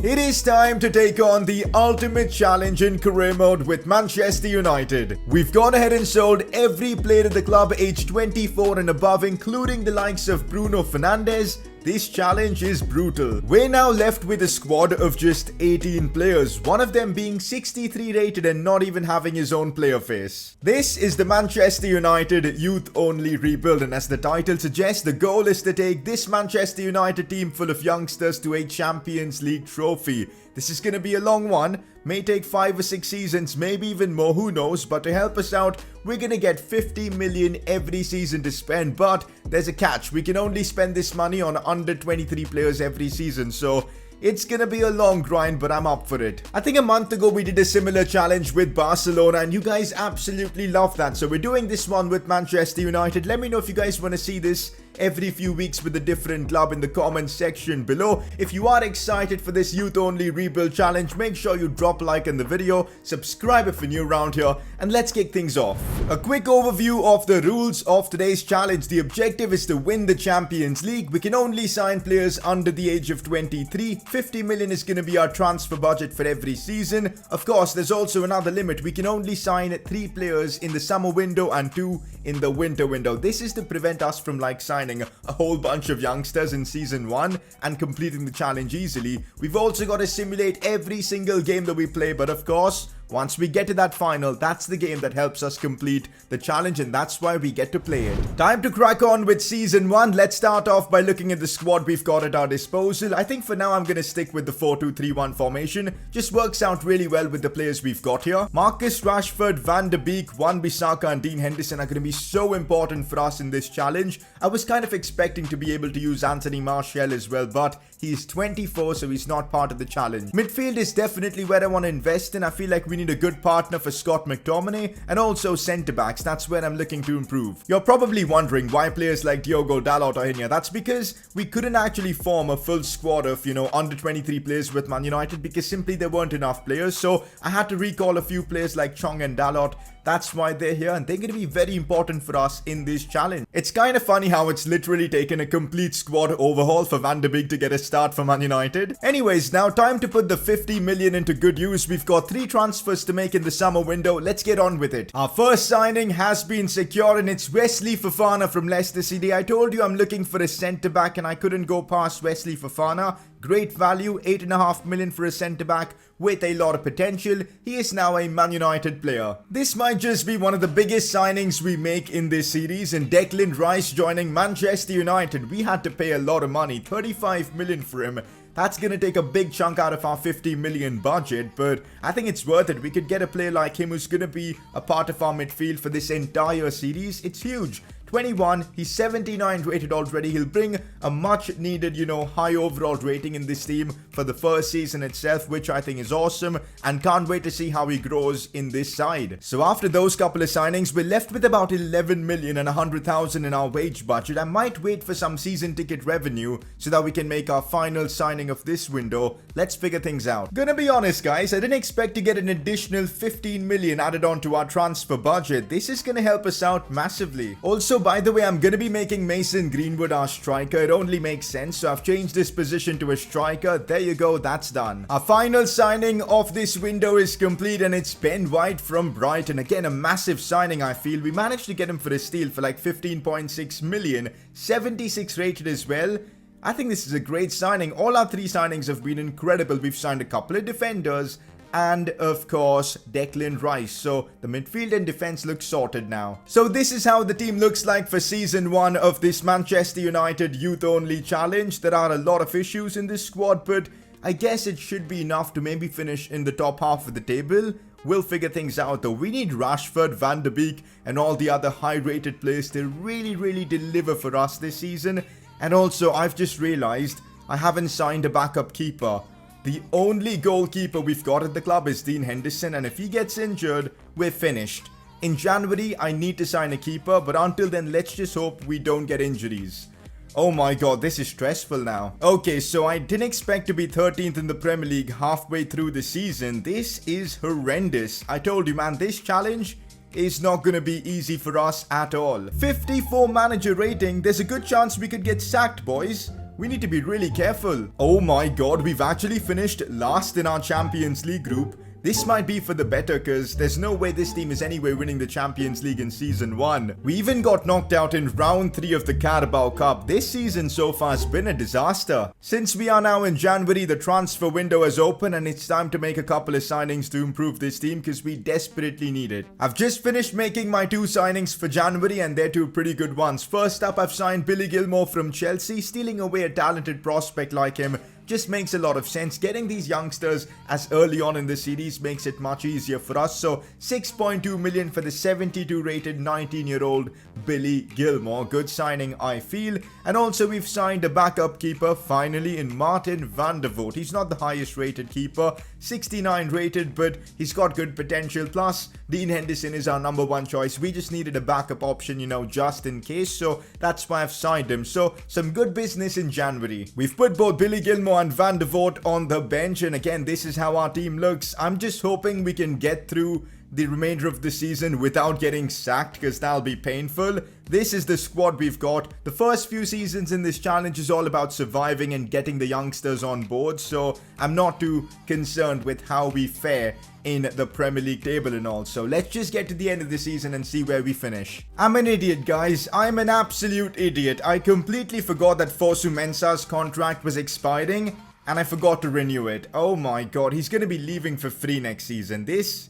It is time to take on the ultimate challenge in career mode with Manchester United. We've gone ahead and sold every player at the club aged 24 and above, including the likes of Bruno Fernandes. This challenge is brutal. We're now left with a squad of just 18 players, one of them being 63 rated and not even having his own player face. This is the Manchester United youth-only rebuild, and as the title suggests, the goal is to take this Manchester United team full of youngsters to a Champions League trophy. This is going to be a long one, may take 5 or 6 seasons, maybe even more, who knows, but to help us out, we're going to get 50 million every season to spend, but there's a catch. We can only spend this money on under 23 players every season, so it's gonna be a long grind, but I'm up for it. I think a month ago we did a similar challenge with Barcelona and you guys absolutely loved that. So we're doing this one with Manchester United. Let me know if you guys want to see this every few weeks with a different club in the comments section below. If you are excited for this youth only rebuild challenge, make sure you drop a like in the video, subscribe if you're new around here, and let's kick things off. A quick overview of the rules of today's challenge. The objective is to win the Champions League. We can only sign players under the age of 23. 50 million is going to be our transfer budget for every season. Of course, there's also another limit. We can only sign 3 players in the summer window and 2 in the winter window. This is to prevent us from signing a whole bunch of youngsters in season 1 and completing the challenge easily. We've also got to simulate every single game that we play, but of course, once we get to that final, that's the game that helps us complete the challenge, and that's why we get to play it. Time to crack on with season 1. Let's start off by looking at the squad we've got at our disposal. I think for now I'm going to stick with the 4-2-3-1 formation. Just works out really well with the players we've got here. Marcus Rashford, Van de Beek, Wan-Bissaka and Dean Henderson are going to be so important for us in this challenge. I was kind of expecting to be able to use Anthony Martial as well, but he's 24, so he's not part of the challenge. Midfield is definitely where I want to invest in. I feel like we need a good partner for Scott McTominay, and also centre backs. That's where I'm looking to improve. You're probably wondering why players like Diogo Dalot are in here. That's because we couldn't actually form a full squad of, under 23 players with Man United because simply there weren't enough players. So I had to recall a few players like Chong and Dalot. That's why they're here, and they're going to be very important for us in this challenge. It's kind of funny how it's literally taken a complete squad overhaul for Van de Beek to get a start for Man United. Anyways, now time to put the 50 million into good use. We've got 3 transfers to make in the summer window. Let's get on with it. Our first signing has been secured, and it's Wesley Fofana from Leicester City. I told you I'm looking for a centre back, and I couldn't go past Wesley Fofana. Great value, 8.5 million for a centre back with a lot of potential. He is now a Man United player. This might just be one of the biggest signings we make in this series, and Declan Rice joining Manchester United. We had to pay a lot of money, 35 million for him. That's going to take a big chunk out of our 50 million budget, but I think it's worth it. We could get a player like him who's going to be a part of our midfield for this entire series. It's huge. 21, he's 79 rated already. He'll bring a much needed, high overall rating in this team for the first season itself, which I think is awesome, and can't wait to see how he grows in this side. So after those couple of signings, we're left with about 11 million and 100,000 in our wage budget. I might wait for some season ticket revenue so that we can make our final signing of this window. Let's figure things out. Gonna be honest, guys, I didn't expect to get an additional 15 million added on to our transfer budget. This is gonna help us out massively. Also, by the way, I'm going to be making Mason Greenwood our striker. It only makes sense, so I've changed this position to a striker. There you go, that's done. Our final signing of this window is complete, and it's Ben White from Brighton. Again, a massive signing, I feel. We managed to get him for a steal for 15.6 million, 76 rated as well. I think this is a great signing. All our 3 signings have been incredible. We've signed a couple of defenders, and of course Declan Rice. So the midfield and defense look sorted now. So this is how the team looks like for season 1 of this Manchester United youth only challenge. There are a lot of issues in this squad, but I guess it should be enough to maybe finish in the top half of the table. We'll figure things out though. We need Rashford, Van de Beek and all the other high rated players to really deliver for us this season. And also, I've just realized I haven't signed a backup keeper. The only goalkeeper we've got at the club is Dean Henderson, and if he gets injured, we're finished. In January, I need to sign a keeper, but until then, let's just hope we don't get injuries. Oh my god, this is stressful now. Okay, so I didn't expect to be 13th in the Premier League halfway through the season. This is horrendous. I told you, man, this challenge is not going to be easy for us at all. 54 manager rating. There's a good chance we could get sacked, boys. we need to be really careful. Oh my god, we've actually finished last in our Champions League group. This might be for the better because there's no way this team is anyway winning the Champions League in Season 1. We even got knocked out in Round 3 of the Carabao Cup. This season so far has been a disaster. Since we are now in January, the transfer window is open and it's time to make a couple of signings to improve this team because we desperately need it. I've just finished making my 2 signings for January and they're 2 pretty good ones. First up, I've signed Billy Gilmour from Chelsea. Stealing away a talented prospect like him just makes a lot of sense. Getting these youngsters as early on in the series makes it much easier for us. So 6.2 million for the 72 rated 19-year-old Billy Gilmour. Good signing, I feel. And also we've signed a backup keeper finally in Martin van der Voort. He's not the highest rated keeper, 69 rated, but he's got good potential. Plus Dean Henderson is our number 1 choice. We just needed a backup option, you know, just in case. So that's why I've signed him. So some good business in January. We've put both Billy Gilmour and Van der Voort on the bench, and again, this is how our team looks. I'm just hoping we can get through the remainder of the season without getting sacked, because that'll be painful. This is the squad we've got. The first few seasons in this challenge is all about surviving and getting the youngsters on board, so I'm not too concerned with how we fare in the Premier League table and all. So let's just get to the end of the season and see where we finish. I'm an idiot, guys. I'm an absolute idiot. I completely forgot that Fosu Mensah's contract was expiring and I forgot to renew it. Oh my god, he's gonna be leaving for free next season. This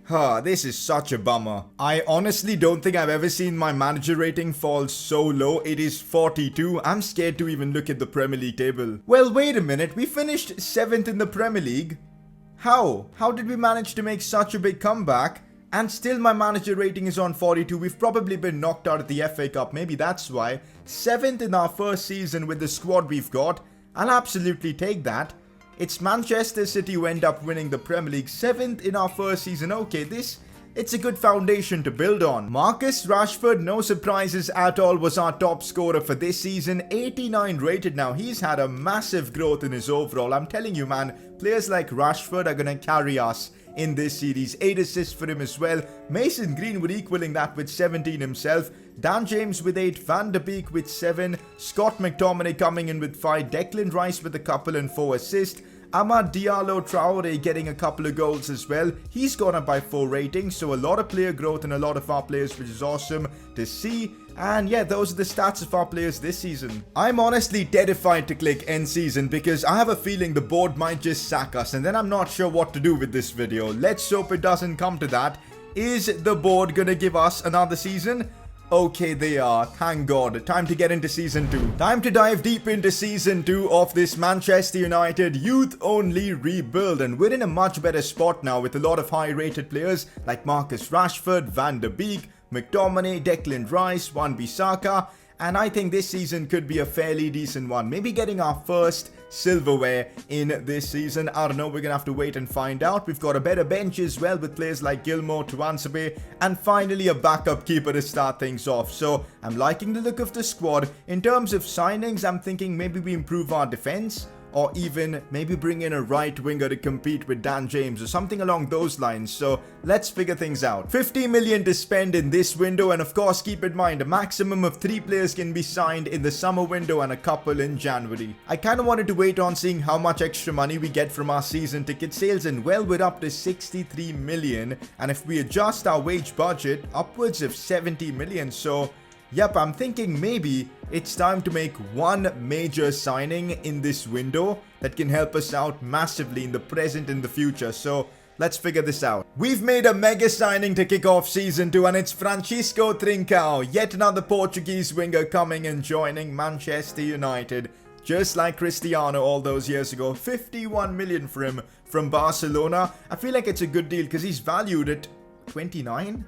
is such a bummer. I honestly don't think I've ever seen my manager rating fall so low. It is 42. I'm scared to even look at the Premier League table. Well, wait a minute. We finished 7th in the Premier League. How? How did we manage to make such a big comeback? And still my manager rating is on 42. We've probably been knocked out of the FA Cup. Maybe that's why. 7th in our first season with the squad we've got. I'll absolutely take that. It's Manchester City who end up winning the Premier League. 7th in our first season. Okay, it's a good foundation to build on. Marcus Rashford, no surprises at all, was our top scorer for this season. 89 rated now. He's had a massive growth in his overall. I'm telling you, man, players like Rashford are going to carry us in this series. 8 assists for him as well. Mason Greenwood equaling that with 17 himself. Dan James with 8, Van de Beek with 7, Scott McTominay coming in with 5, Declan Rice with a couple and 4 assists. Amad Diallo Traore getting a couple of goals as well. He's gone up by 4 ratings, so a lot of player growth and a lot of our players, which is awesome to see. And yeah, those are the stats of our players this season. I'm honestly terrified to click end season because I have a feeling the board might just sack us and then I'm not sure what to do with this video. Let's hope it doesn't come to that. Is the board gonna give us another season? Okay, they are. Thank God. Time to get into Season 2. Time to dive deep into Season 2 of this Manchester United youth-only rebuild. And we're in a much better spot now with a lot of high-rated players like Marcus Rashford, Van de Beek, McTominay, Declan Rice, Wan-Bissaka. And I think this season could be a fairly decent one. Maybe getting our first silverware in this season. I don't know, we're gonna have to wait and find out. We've got a better bench as well with players like Gilmour, Tuanzebe, and finally a backup keeper to start things off. So I'm liking the look of the squad. In terms of signings, I'm thinking maybe we improve our defense, or even maybe bring in a right winger to compete with Dan James or something along those lines. So let's figure things out. 50 million to spend in this window, and of course keep in mind a maximum of 3 players can be signed in the summer window and a couple in January. I kind of wanted to wait on seeing how much extra money we get from our season ticket sales, and well, we're up to 63 million, and if we adjust our wage budget, upwards of 70 million. So yep, I'm thinking maybe it's time to make one major signing in this window that can help us out massively in the present and the future. So let's figure this out. We've made a mega signing to kick off Season 2, and it's Francisco Trincao, yet another Portuguese winger coming and joining Manchester United. Just like Cristiano all those years ago. 51 million for him from Barcelona. I feel like it's a good deal because he's valued at 29?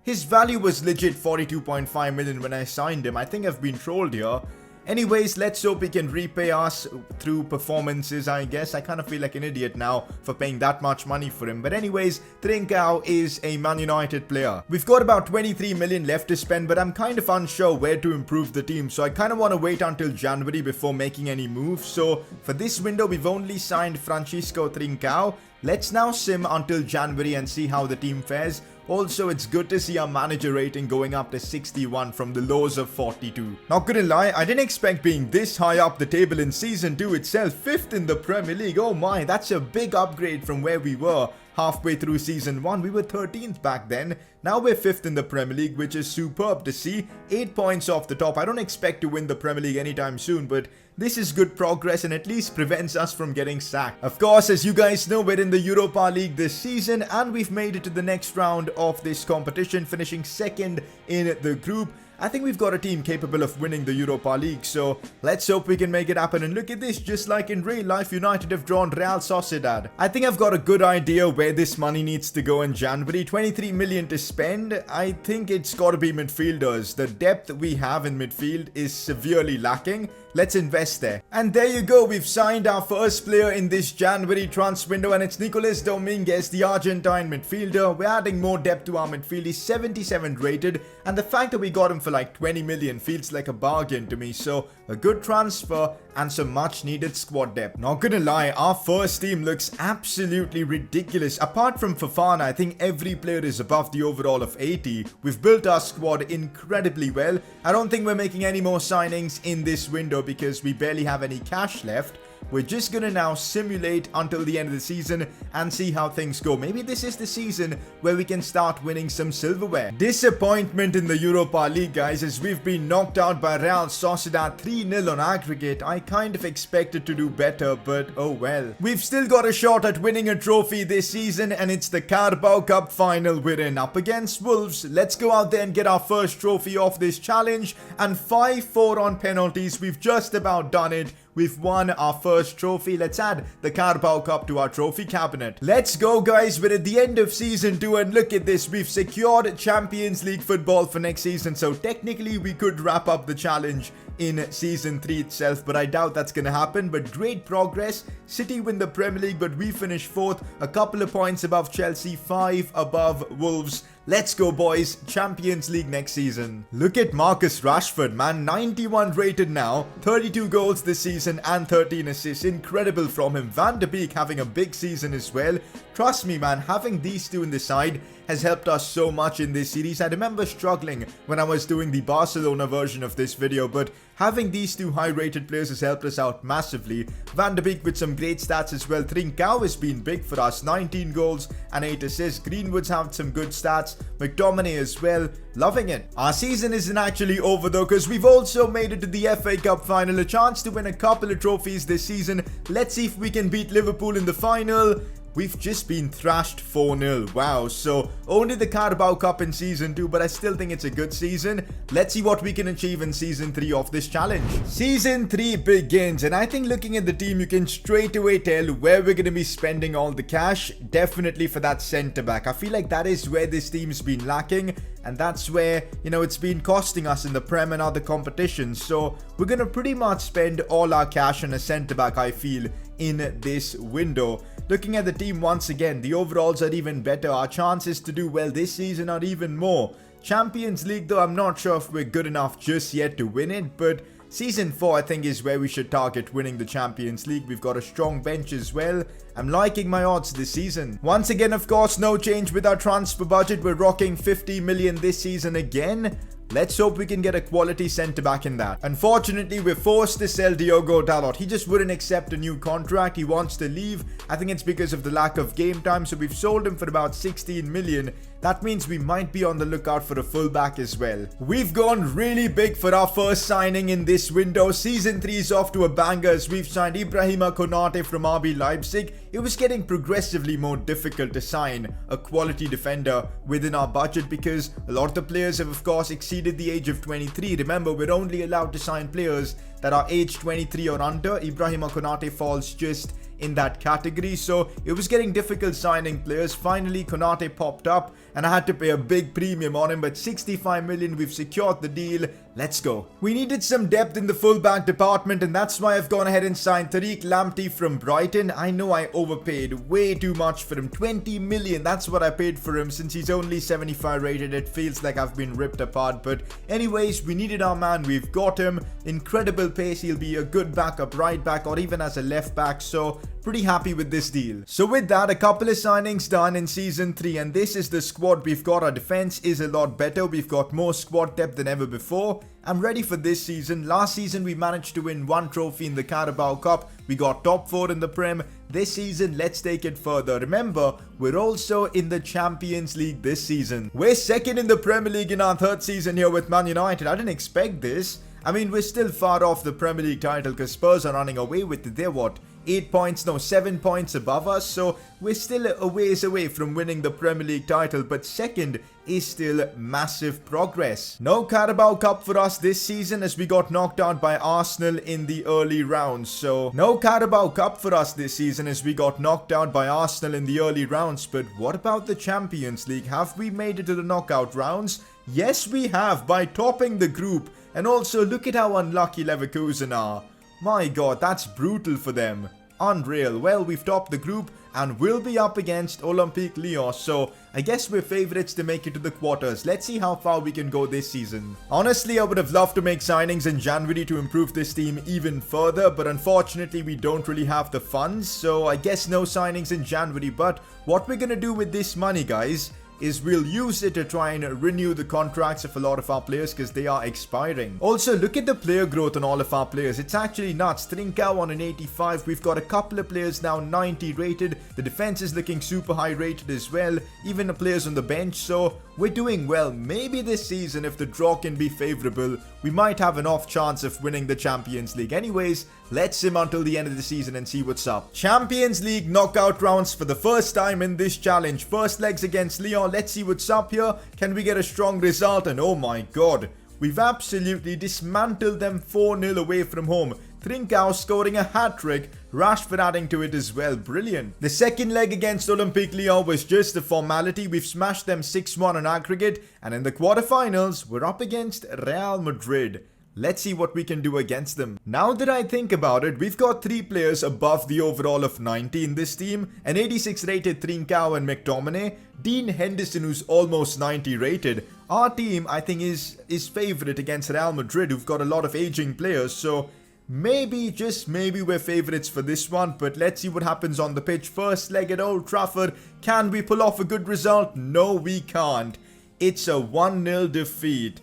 His value was legit 42.5 million when I signed him. I think I've been trolled here. Anyways, let's hope he can repay us through performances, I guess. I kind of feel like an idiot now for paying that much money for him. But anyways, Trincao is a Man United player. We've got about 23 million left to spend, but I'm kind of unsure where to improve the team. So I kind of want to wait until January before making any moves. So for this window, we've only signed Francisco Trincao. Let's now sim until January and see how the team fares. Also, it's good to see our manager rating going up to 61 from the lows of 42. Not gonna lie, I didn't expect being this high up the table in Season 2 itself, 5th in the Premier League. Oh my, that's a big upgrade from where we were halfway through Season 1. We were 13th back then. Now we're 5th in the Premier League, which is superb to see. 8 points off the top. I don't expect to win the Premier League anytime soon, but this is good progress and at least prevents us from getting sacked. Of course, as you guys know, we're in the Europa League this season and we've made it to the next round of this competition, finishing 2nd in the group. I think we've got a team capable of winning the Europa League, so let's hope we can make it happen. And look at this, just like in real life, United have drawn Real Sociedad. I think I've got a good idea where this money needs to go in January. 23 million to spend. I think it's got to be midfielders. The depth we have in midfield is severely lacking. Let's invest there. And there you go, we've signed our first player in this January transfer window, and it's Nicolas Dominguez, the Argentine midfielder. We're adding more depth to our midfield. He's 77 rated, and the fact that we got him for like 20 million feels like a bargain to me. So a good transfer and some much needed squad depth. Not gonna lie, our first team looks absolutely ridiculous. Apart from Fofana, I think every player is above the overall of 80. We've built our squad incredibly well. I don't think we're making any more signings in this window because we barely have any cash left. We're just gonna now simulate until the end of the season and see how things go. Maybe this is the season where we can start winning some silverware. Disappointment in the Europa League, guys, as we've been knocked out by Real Sociedad 3-0 on aggregate. I kind of expected to do better, but oh well. We've still got a shot at winning a trophy this season, and it's the Carabao Cup final we're in, up against Wolves. Let's go out there and get our first trophy off this challenge, and 5-4 on penalties. We've just about done it. We've won our first trophy. Let's add the Carabao Cup to our trophy cabinet. Let's go, guys. We're at the end of Season 2 and look at this. We've secured Champions League football for next season. So technically, we could wrap up the challenge in Season 3 itself, but I doubt that's going to happen. But great progress. City win the Premier League, but we finish 4th. A couple of points above Chelsea, 5 above Wolves. Let's go, boys. Champions League next season. Look at Marcus Rashford, man. 91 rated now. 32 goals this season and 13 assists. Incredible from him. Van de Beek having a big season as well. Trust me, man. Having these two in the side has helped us so much in this series. I remember struggling when I was doing the Barcelona version of this video, but having these two high-rated players has helped us out massively. Van de Beek with some great stats as well. Trincao has been big for us. 19 goals and 8 assists. Greenwood's had some good stats. McTominay as well. Loving it. Our season isn't actually over though, because we've also made it to the FA Cup final. A chance to win a couple of trophies this season. Let's see if we can beat Liverpool in the final. We've just been thrashed 4-0. Wow, so only the Carabao Cup in Season 2, but I still think it's a good season. Let's see what we can achieve in Season 3 of this challenge. Season 3 begins, and I think looking at the team, you can straight away tell where we're going to be spending all the cash. Definitely for that centre-back. I feel like that is where this team's been lacking, and that's where, you know, it's been costing us in the Prem and other competitions. So we're going to pretty much spend all our cash on a centre-back, I feel, in this window. Looking at the team once again, the overalls are even better. Our chances to do well this season are even more. Champions League though, I'm not sure if we're good enough just yet to win it, but Season 4 I think is where we should target winning the Champions League. We've got a strong bench as well. I'm liking my odds this season. Once again, of course, no change with our transfer budget. We're rocking 50 million this season again. Let's hope we can get a quality centre-back in that. Unfortunately, we're forced to sell Diogo Dalot. He just wouldn't accept a new contract. He wants to leave. I think it's because of the lack of game time. So we've sold him for about 16 million. That means we might be on the lookout for a fullback as well. We've gone really big for our first signing in this window. Season 3 is off to a banger as we've signed Ibrahima Konate from RB Leipzig. It was getting progressively more difficult to sign a quality defender within our budget because a lot of the players have of course exceeded the age of 23. Remember, we're only allowed to sign players that are age 23 or under. Ibrahima Konate falls just in that category, so it was getting difficult signing players. Finally, Konate popped up and I had to pay a big premium on him, but 65 million, we've secured the deal. Let's go. We needed some depth in the fullback department, and that's why I've gone ahead and signed Tariq Lamptey from Brighton. I know I overpaid way too much for him. 20 million, that's what I paid for him. Since he's only 75 rated, it feels like I've been ripped apart. But anyways, we needed our man. We've got him. Incredible pace. He'll be a good backup right back or even as a left back. So pretty happy with this deal. So with that, a couple of signings done in Season 3, and this is the squad we've got. Our defense is a lot better. We've got more squad depth than ever before. I'm ready for this season. Last season, we managed to win 1 trophy in the Carabao Cup. We got top 4 in the Prem. This season, let's take it further. Remember, we're also in the Champions League this season. We're second in the Premier League in our 3rd season here with Man United. I didn't expect this. I mean, we're still far off the Premier League title because Spurs are running away with it. They're what? 7 points above us, so we're still a ways away from winning the Premier League title, but second is still massive progress. No Carabao Cup for us this season as we got knocked out by Arsenal in the early rounds. So no Carabao Cup for us this season as we got knocked out by Arsenal in the early rounds. But what about the Champions League? Have we made it to the knockout rounds? Yes, we have, by topping the group. And also look at how unlucky Leverkusen are. My god, that's brutal for them. Unreal. Well, we've topped the group and we'll be up against Olympique Lyon, so I guess we're favourites to make it to the quarters. Let's see how far we can go this season. Honestly, I would have loved to make signings in January to improve this team even further, but unfortunately we don't really have the funds, so I guess no signings in January. But what we're gonna do with this money, guys, is we'll use it to try and renew the contracts of a lot of our players because they are expiring. Also, look at the player growth on all of our players. It's actually nuts. Trincao on an 85. We've got a couple of players now 90 rated. The defense is looking super high rated as well. Even the players on the bench. So we're doing well. Maybe this season, if the draw can be favorable, we might have an off chance of winning the Champions League. Anyways, let's sim until the end of the season and see what's up. Champions League knockout rounds for the first time in this challenge. First legs against Lyon. Let's see what's up here. Can we get a strong result? And oh my god, we've absolutely dismantled them 4-0 away from home. Trincao scoring a hat-trick, Rashford adding to it as well. Brilliant. The second leg against Olympique Lyon was just a formality. We've smashed them 6-1 on aggregate. And in the quarterfinals, we're up against Real Madrid. Let's see what we can do against them. Now that I think about it, we've got 3 players above the overall of 90 in this team. An 86 rated Trincao and McTominay. Dean Henderson, who's almost 90 rated. Our team, I think, is favourite against Real Madrid, who've got a lot of aging players. So maybe, just maybe, we're favourites for this one. But let's see what happens on the pitch. First leg at Old Trafford. Can we pull off a good result? No, we can't. It's a 1-0 defeat.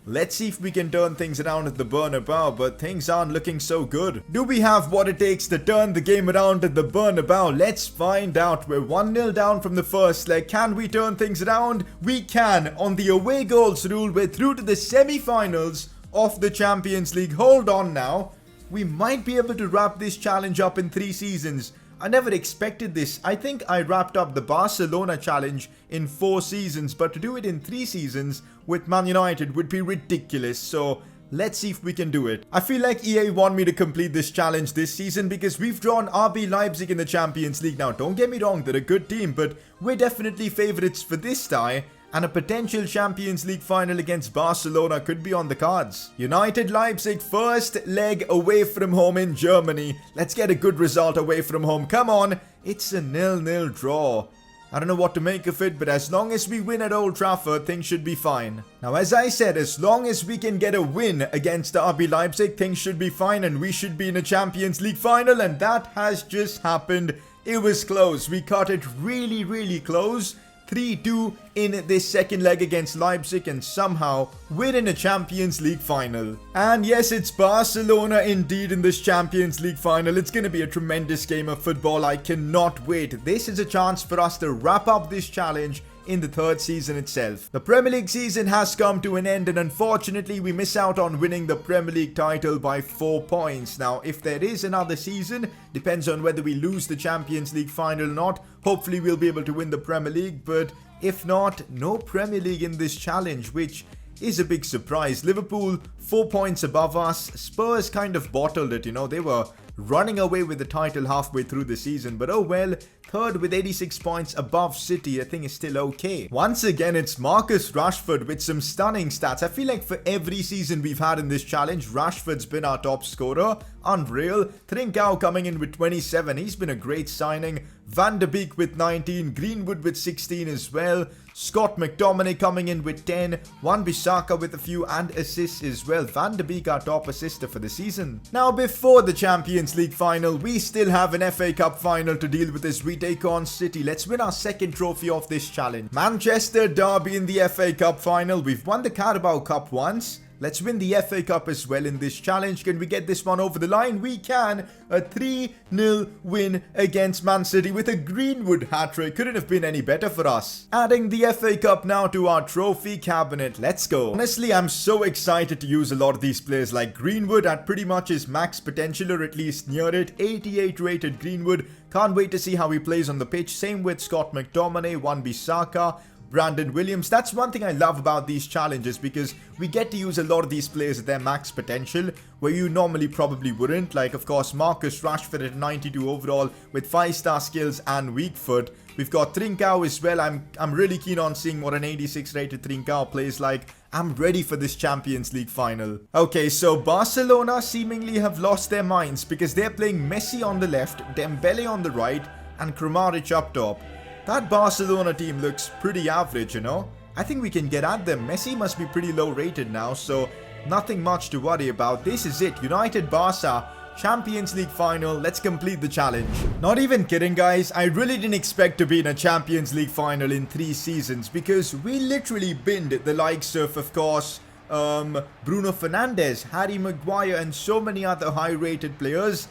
Let's see if we can turn things around at the Bernabeu, but things aren't looking so good. Do we have what it takes to turn the game around at the Bernabeu? Let's find out. We're 1-0 down from the first leg. Can we turn things around? We can. On the away goals rule, we're through to the semi-finals of the Champions League. Hold on now. We might be able to wrap this challenge up in 3 seasons. I never expected this. I think I wrapped up the Barcelona challenge in 4 seasons, but to do it in 3 seasons with Man United would be ridiculous. So let's see if we can do it. I feel like EA want me to complete this challenge this season because we've drawn RB Leipzig in the Champions League. Now, don't get me wrong, they're a good team, but we're definitely favourites for this tie. And a potential Champions League final against Barcelona could be on the cards. United Leipzig, first leg away from home in Germany. Let's get a good result away from home. Come on. It's a 0-0 draw. I don't know what to make of it, but as long as we win at Old Trafford, things should be fine. Now, as I said, as long as we can get a win against RB Leipzig, things should be fine and we should be in a Champions League final, and that has just happened. It was close. We cut it really, really close. 3-2 in this second leg against Leipzig, and somehow we're in a Champions League final. And yes, it's Barcelona indeed in this Champions League final. It's going to be a tremendous game of football. I cannot wait. This is a chance for us to wrap up this challenge in the 3rd season itself. The Premier League season has come to an end, and unfortunately we miss out on winning the Premier League title by 4 points. Now, if there is another season, depends on whether we lose the Champions League final or not. Hopefully we'll be able to win the Premier League, but if not, no Premier League in this challenge, which is a big surprise. Liverpool 4 points above us. Spurs kind of bottled it, you know, they were running away with the title halfway through the season, but oh well. 3rd with 86 points above City, I think is still okay. Once again, it's Marcus Rashford with some stunning stats. I feel like for every season we've had in this challenge, Rashford's been our top scorer. Unreal. Trincao coming in with 27. He's been a great signing. Van de Beek with 19. Greenwood with 16 as well. Scott McTominay coming in with 10. Wan-Bissaka with a few and assists as well. Van de Beek our top assister for the season. Now, before the Champions Champions League final. We still have an FA Cup final to deal with as we take on City. Let's win our second trophy of this challenge. Manchester Derby in the FA Cup final. We've won the Carabao Cup once. Let's win the FA Cup as well in this challenge. Can we get this one over the line? We can. A 3-0 win against Man City with a Greenwood hat-trick. Couldn't have been any better for us. Adding the FA Cup now to our trophy cabinet. Let's go. Honestly, I'm so excited to use a lot of these players like Greenwood at pretty much his max potential, or at least near it. 88 rated Greenwood. Can't wait to see how he plays on the pitch. Same with Scott McTominay, Wan-Bissaka, Brandon Williams. That's one thing I love about these challenges, because we get to use a lot of these players at their max potential where you normally probably wouldn't. Like, of course, Marcus Rashford at 92 overall with 5-star skills and weak foot. We've got Trincao as well. I'm really keen on seeing what an 86 rated Trincao plays like. I'm ready for this Champions League final. Okay, so Barcelona seemingly have lost their minds because they're playing Messi on the left, Dembele on the right, and Kramaric up top. That Barcelona team looks pretty average, you know. I think we can get at them. Messi must be pretty low rated now, so nothing much to worry about. This is it. United Barca, Champions League final. Let's complete the challenge. Not even kidding, guys. I really didn't expect to be in a Champions League final in 3 seasons, because we literally binned the likes of course, Bruno Fernandes, Harry Maguire, and so many other high-rated players.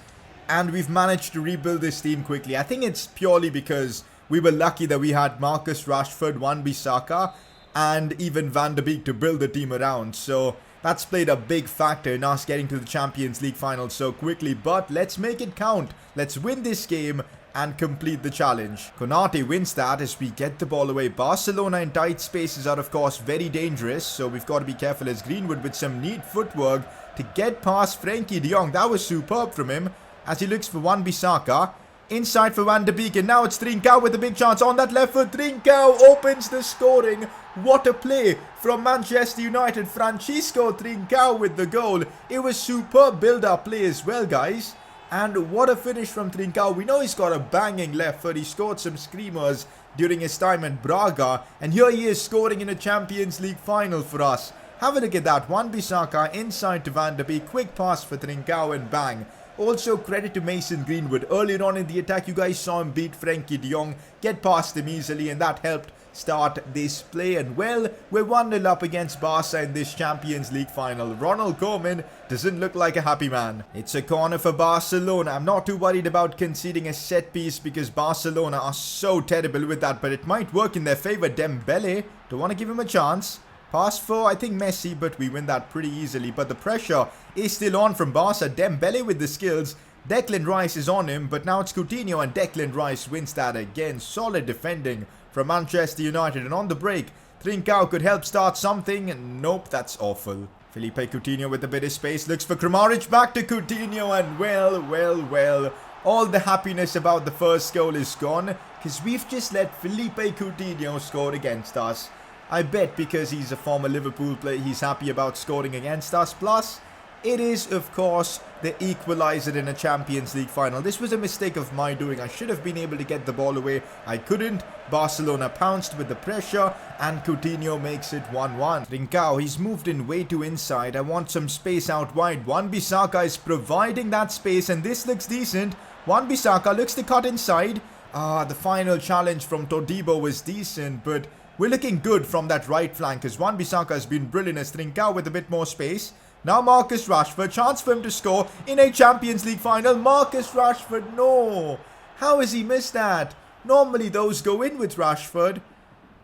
And we've managed to rebuild this team quickly. I think it's purely because we were lucky that we had Marcus Rashford, Wan-Bissaka, and even Van de Beek to build the team around. So that's played a big factor in us getting to the Champions League final so quickly. But let's make it count. Let's win this game and complete the challenge. Konate wins that as we get the ball away. Barcelona in tight spaces are of course very dangerous, so we've got to be careful as Greenwood with some neat footwork to get past Frenkie de Jong. That was superb from him as he looks for Wan-Bissaka. Inside for Van de Beek, and now it's Trincao with a big chance on that left foot. Trincao opens the scoring. What a play from Manchester United. Francisco Trincao with the goal. It was superb build-up play as well, guys. And what a finish from Trincao. We know he's got a banging left foot. He scored some screamers during his time at Braga. And here he is scoring in a Champions League final for us. Have a look at that. Wan-Bissaka inside to Van de Beek. Quick pass for Trincao and bang. Also, credit to Mason Greenwood. Earlier on in the attack, you guys saw him beat Frenkie de Jong, get past him easily, and that helped start this play. And well, we're 1-0 up against Barca in this Champions League final. Ronald Koeman doesn't look like a happy man. It's a corner for Barcelona. I'm not too worried about conceding a set piece because Barcelona are so terrible with that, but it might work in their favor. Dembele, don't want to give him a chance. Pass for, I think, Messi, but we win that pretty easily. But the pressure is still on from Barca. Dembele with the skills. Declan Rice is on him, but now it's Coutinho, and Declan Rice wins that again. Solid defending from Manchester United. And on the break, Trincao could help start something. Nope, that's awful. Felipe Coutinho with a bit of space. Looks for Kramaric, back to Coutinho, and well. All the happiness about the first goal is gone, because we've just let Felipe Coutinho score against us. I bet because he's a former Liverpool player, he's happy about scoring against us. Plus, it is, of course, the equaliser in a Champions League final. This was a mistake of my doing. I should have been able to get the ball away. I couldn't. Barcelona pounced with the pressure, and Coutinho makes it 1-1. Trincao, he's moved in way too inside. I want some space out wide. Wan-Bissaka is providing that space, and this looks decent. Wan-Bissaka looks to cut inside. The final challenge from Todibo was decent, but we're looking good from that right flank as Wan-Bissaka has been brilliant as Trincao with a bit more space. Now Marcus Rashford, chance for him to score in a Champions League final. Marcus Rashford, no. How has he missed that? Normally those go in with Rashford.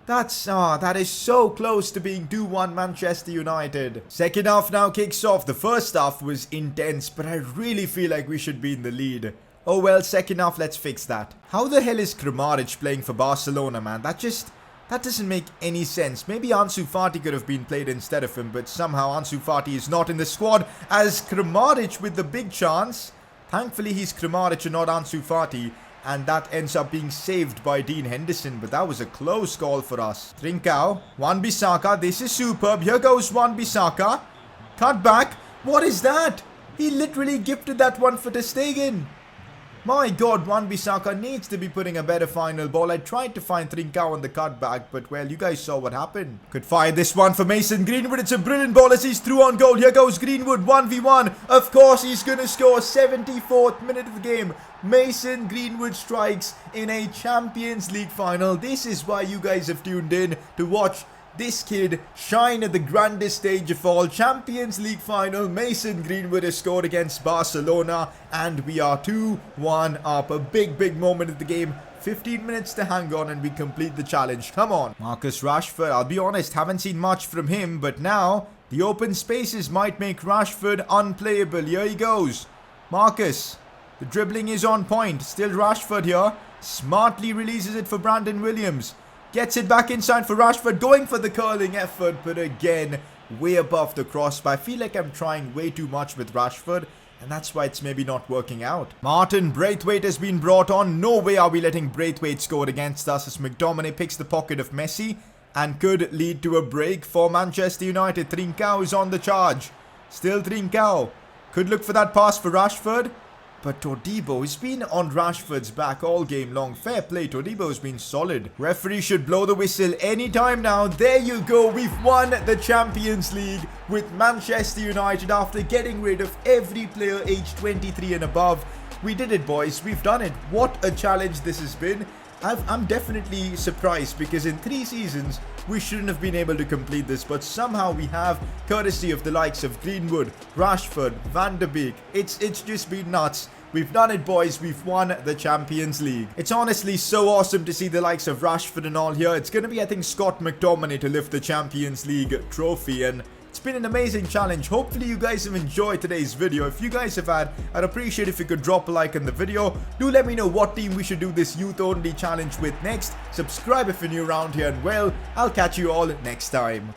That is so close to being 2-1 Manchester United. Second half now kicks off. The first half was intense, but I really feel like we should be in the lead. Oh well, second half, let's fix that. How the hell is Kramaric playing for Barcelona, man? That doesn't make any sense. Maybe Ansu Fati could have been played instead of him, but somehow Ansu Fati is not in the squad as Kramaric with the big chance. Thankfully, he's Kramaric and not Ansu Fati, and that ends up being saved by Dean Henderson, but that was a close call for us. Trincao, Wan-Bissaka, this is superb. Here goes Wan-Bissaka. Cut back. What is that? He literally gifted that one for Ter Stegen. My god, Wan-Bissaka needs to be putting a better final ball. I tried to find Trincao on the cutback, but well, you guys saw what happened. Could fire this one for Mason Greenwood. It's a brilliant ball as he's through on goal. Here goes Greenwood, 1v1. Of course, he's going to score. 74th minute of the game. Mason Greenwood strikes in a Champions League final. This is why you guys have tuned in to watch this kid shine at the grandest stage of all. Champions League final. Mason Greenwood has scored against Barcelona and we are 2-1 up. A big moment of the game. 15 minutes to hang on and we complete the challenge. Come on. Marcus Rashford, I'll be honest, haven't seen much from him, but now the open spaces might make Rashford unplayable. Here he goes. Marcus, the dribbling is on point. Still Rashford here. Smartly releases it for Brandon Williams. Gets it back inside for Rashford, going for the curling effort, but again, way above the crossbar. I feel like I'm trying way too much with Rashford, and that's why it's maybe not working out. Martin Braithwaite has been brought on. No way are we letting Braithwaite score against us as McTominay picks the pocket of Messi and could lead to a break for Manchester United. Trincao is on the charge. Still Trincao. Could look for that pass for Rashford. But Todibo has been on Rashford's back all game long. Fair play, Todibo's been solid. Referee should blow the whistle anytime now. There you go, we've won the Champions League with Manchester United after getting rid of every player aged 23 and above. We did it, boys, we've done it. What a challenge this has been. I'm definitely surprised because in 3 seasons we shouldn't have been able to complete this, but somehow we have, courtesy of the likes of Greenwood, Rashford, Van de Beek. It's just been nuts. We've done it, boys. We've won the Champions League. It's honestly so awesome to see the likes of Rashford and all here. It's going to be, I think, Scott McTominay to lift the Champions League trophy, and it's been an amazing challenge. Hopefully you guys have enjoyed today's video. If you guys have had, I'd appreciate if you could drop a like on the video. Do let me know what team we should do this youth only challenge with next. Subscribe if you're new around here, and well, I'll catch you all next time.